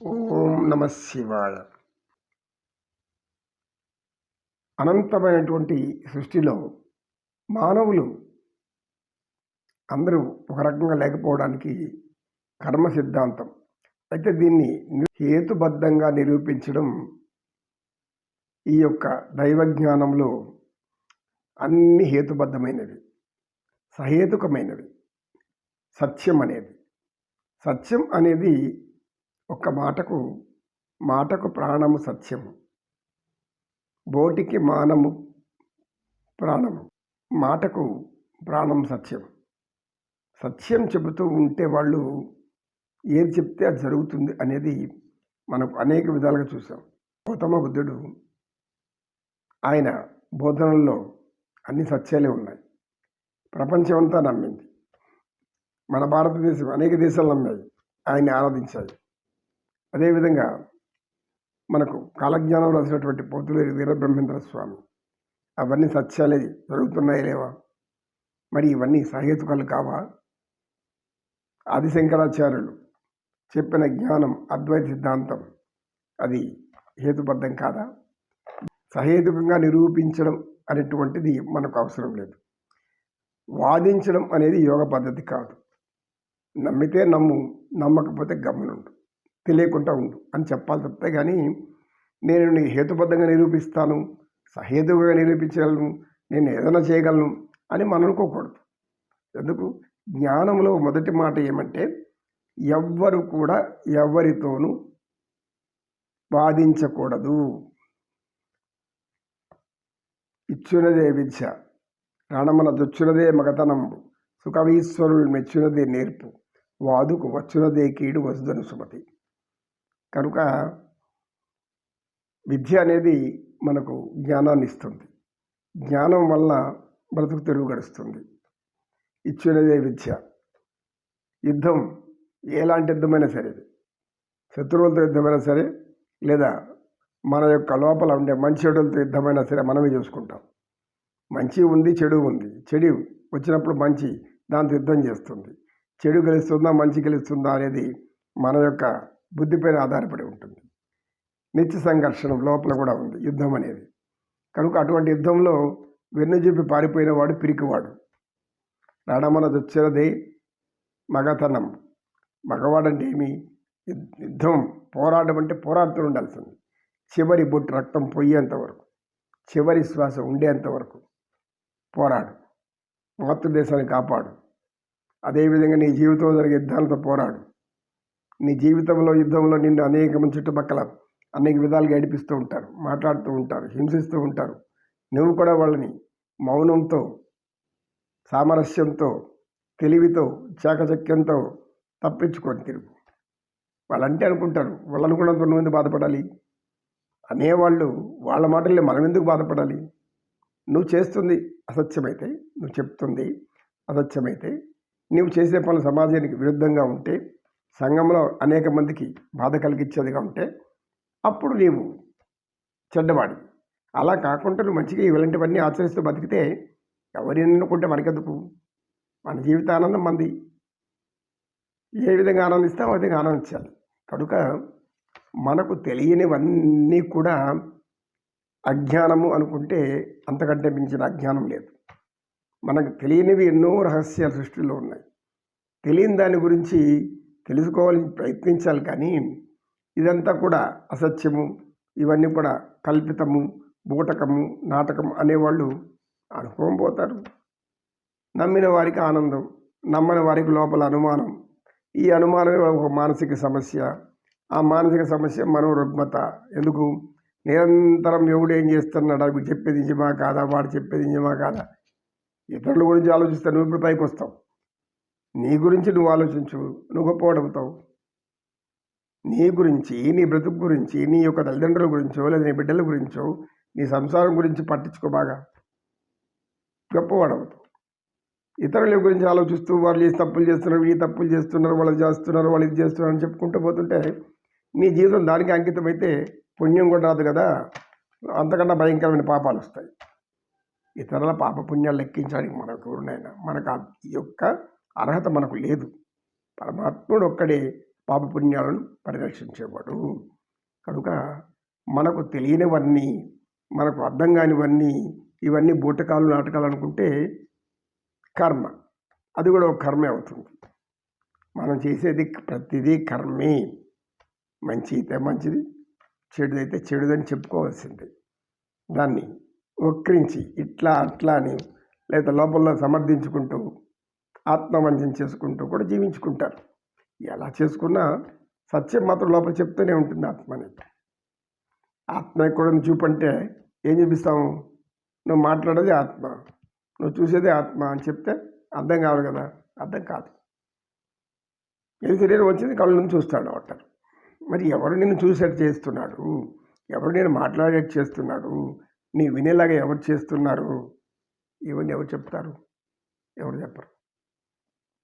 ఓం నమ శివాయ. అనంతమైనటువంటి సృష్టిలో మానవులు అందరూ ఒక రకంగా లేకపోవడానికి కర్మ సిద్ధాంతం. అయితే దీన్ని హేతుబద్ధంగా నిరూపించడం ఈ యొక్క దైవజ్ఞానంలో అన్ని హేతుబద్ధమైనవి, సహేతుకమైనవి. సత్యం అనేది ఒక్క మాటకు ప్రాణము సత్యము, బోటికి మానము ప్రాణము, మాటకు ప్రాణం సత్యం. సత్యం చెబుతూ ఉంటే వాళ్ళు ఏది చెప్తే అది జరుగుతుంది అనేది మనకు అనేక విధాలుగా చూసాం. గౌతమ బుద్ధుడు ఆయన బోధనల్లో అన్ని సత్యాలే ఉన్నాయి. ప్రపంచం అంతా నమ్మింది. మన భారతదేశం అనేక దేశాలు నమ్మాయి, ఆయన్ని ఆరాధించాయి. అదేవిధంగా మనకు కాలజ్ఞానం రాసినటువంటి పోతులేరు వీరబ్రహ్మేంద్ర స్వామి అవన్నీ సత్యాలే జరుగుతున్నాయి లేవా? మరి ఇవన్నీ సహేతుకాలు కావా? ఆదిశంకరాచార్యులు చెప్పిన జ్ఞానం అద్వైత సిద్ధాంతం అది హేతుబద్ధం కాదా? సహేతుకంగా నిరూపించడం అనేటువంటిది మనకు అవసరం లేదు. వాదించడం అనేది యోగ పద్ధతి కాదు. నమ్మితే నమ్ము, నమ్మకపోతే గమ్మునుండు, తెలియకుండా ఉండు అని చెప్పాలి తప్పితే కానీ నేను నీ హేతుబద్ధంగా నిరూపిస్తాను, సహేతుగా నిరూపించగలను, నేను ఏదైనా చేయగలను అని మనం అనుకోకూడదు. ఎందుకు? జ్ఞానంలో మొదటి మాట ఏమంటే ఎవ్వరు కూడా ఎవరితోనూ వాదించకూడదు. ఇచ్చునదే విద్య, రణమన దొచ్చునదే మగతనంబు, సుఖవీశ్వరులు మెచ్చునదే నేర్పు, వాదుకు వచ్చునదే కీడు వసుదను సుమతి. కనుక విద్య అనేది మనకు జ్ఞానాన్ని ఇస్తుంది. జ్ఞానం వల్ల బ్రతుకు తెరువు గడుస్తుంది. ఇచ్చినదే విద్య. యుద్ధం ఎలాంటి యుద్ధమైనా సరే, శత్రువులతో యుద్ధమైనా సరే, లేదా మన యొక్క లోపల ఉండే మంచి చెడులతో యుద్ధమైనా సరే మనమే చూసుకుంటాం. మంచి ఉంది, చెడు ఉంది. చెడు వచ్చినప్పుడు మంచి దాంతో యుద్ధం చేస్తుంది. చెడు గెలుస్తుందా, మంచి గెలుస్తుందా అనేది మన యొక్క బుద్ధిపైన ఆధారపడి ఉంటుంది. నిత్య సంఘర్షణ లోపల కూడా ఉంది యుద్ధం అనేది. కనుక అటువంటి యుద్ధంలో వెన్నుజూపి పారిపోయిన వాడు పిరికివాడు. రణమన దొచ్చినదే మగతనం. మగవాడంటే ఏమి? యుద్ధం, పోరాటం అంటే పోరాడుతూ ఉండాల్సింది. చివరి బొట్టు రక్తం పోయేంతవరకు, చివరి శ్వాస ఉండేంతవరకు పోరాడు. మాతృదేశాన్ని కాపాడు. అదేవిధంగా నీ జీవితంలో జరిగే యుద్ధాలతో పోరాడు. నీ జీవితంలో యుద్ధంలో నిన్ను అనేక మంది చుట్టుపక్కల అనేక విధాలుగా ఏడిపిస్తూ ఉంటారు, మాట్లాడుతూ ఉంటారు, హింసిస్తూ ఉంటారు. నువ్వు కూడా వాళ్ళని మౌనంతో, సామరస్యంతో, తెలివితో, చాకచక్యంతో తప్పించుకొని తిరుగు. వాళ్ళంటే అనుకుంటారు, వాళ్ళు అనుకున్నంత నువ్వు ఎందుకు బాధపడాలి అనేవాళ్ళు. వాళ్ళ మాటలే మనం ఎందుకు బాధపడాలి? నువ్వు చేస్తుంది అసత్యమైతే, నువ్వు చెప్తుంది అసత్యమైతే, నువ్వు చేసే పనులు సమాజానికి విరుద్ధంగా ఉంటే, సంఘంలో అనేక మందికి బాధ కలిగించేదిగా ఉంటే అప్పుడు నీవు చెడ్డవాడి. అలా కాకుండా నువ్వు మంచిగా ఇలాంటివన్నీ ఆచరిస్తూ బతికితే ఎవరిని అనుకుంటే మనకెందుకు? మన జీవిత ఆనందం మంది. ఏ విధంగా ఆనందిస్తామో ఆ విధంగా ఆనందించాలి. కనుక మనకు తెలియనివన్నీ కూడా అజ్ఞానము అనుకుంటే అంతకంటే మించిన అజ్ఞానం లేదు. మనకు తెలియనివి ఎన్నో రహస్యాల సృష్టిలో ఉన్నాయి. తెలియని దాని గురించి తెలుసుకోవాలని ప్రయత్నించాలి. కానీ ఇదంతా కూడా అసత్యము, ఇవన్నీ కూడా కల్పితము, బూటకము, నాటకం అనేవాళ్ళు అనుభవం పోతారు. నమ్మిన వారికి ఆనందం, నమ్మని వారికి లోపల అనుమానం. ఈ అనుమానమే ఒక మానసిక సమస్య. ఆ మానసిక సమస్య మనోరుగ్మత. ఎందుకు? నిరంతరం ఎవడు ఏం చేస్తున్నాడు, అవి చెప్పేది నిజమా కాదా, వాడు చెప్పేది నిజమా కాదా, ఇతరుల గురించి ఆలోచిస్తే నువ్వు ఇప్పుడు పైకి వస్తావు. నీ గురించి నువ్వు ఆలోచించు, నువ్వు గొప్పవాడవుతావు. నీ గురించి, నీ బ్రతుకు గురించి, నీ యొక్క తల్లిదండ్రుల గురించో లేదా నీ బిడ్డల గురించో, నీ సంసారం గురించి పట్టించుకో, బాగా గొప్పవాడవుతావు. ఇతరుల గురించి ఆలోచిస్తూ వాళ్ళు చేసి తప్పులు చేస్తున్నారు, ఈ తప్పులు చేస్తున్నారు, వాళ్ళు చేస్తున్నారు, వాళ్ళు ఇది చేస్తున్నారు అని చెప్పుకుంటూ పోతుంటే నీ జీవితం దానికి అంకితమైతే పుణ్యం కూడా రాదు కదా, అంతకన్నా భయంకరమైన పాపాలు వస్తాయి. ఇతరుల పాప పుణ్యాలు లెక్కించడానికి మనకు ఈ యొక్క అర్హత మనకు లేదు. పరమాత్ముడు ఒక్కడే పాపపుణ్యాలను పరిరక్షించేవాడు. కనుక మనకు తెలియనివన్నీ, మనకు అర్థం కానివన్నీ, ఇవన్నీ బూటకాలు నాటకాలు అనుకుంటే కర్మ, అది కూడా ఒక కర్మే అవుతుంది. మనం చేసేది ప్రతిదీ కర్మే. మంచి అయితే మంచిది, చెడుదైతే చెడుదని చెప్పుకోవాల్సిందే. దాన్ని వక్రించి ఇట్లా అట్లా అని లేదా లోపల సమర్థించుకుంటూ ఆత్మవంచన చేసుకుంటూ కూడా జీవించుకుంటారు. ఎలా చేసుకున్నా సత్యం మాత్రం లోపల చెప్తూనే ఉంటుంది ఆత్మ అనేది. ఆత్మ కూడా చూపంటే ఏం చూపిస్తాము? నువ్వు మాట్లాడేది ఆత్మ, నువ్వు చూసేదే ఆత్మ అని చెప్తే అర్థం కావాలి కదా? అర్థం కాదు. ఏది శరీరం వచ్చింది కళ్ళ నుంచి చూస్తాడు అంటారు. మరి ఎవరు నిన్ను చూసేట్టు చేస్తున్నాడు? ఎవరు నేను మాట్లాడేట్టు చేస్తున్నాడు? నీ వినేలాగా ఎవరు చేస్తున్నారు? ఇవన్నీ ఎవరు చెప్తారు? ఎవరు చెప్పరు.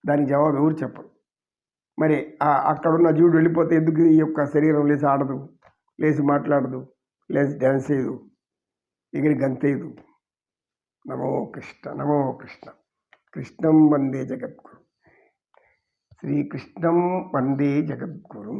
దానికి జవాబు ఎవరు చెప్పరు. మరి అక్కడున్న జీవుడు వెళ్ళిపోతే ఎందుకు ఈ యొక్క శరీరం లేచి ఆడదు, లేచి మాట్లాడదు, లేచి డ్యాన్స్ చేయదు, ఎగిరి గంతేయదు? నమో కృష్ణ, నమో కృష్ణ. కృష్ణం వందే జగద్గురు, శ్రీకృష్ణం వందే జగద్గురు.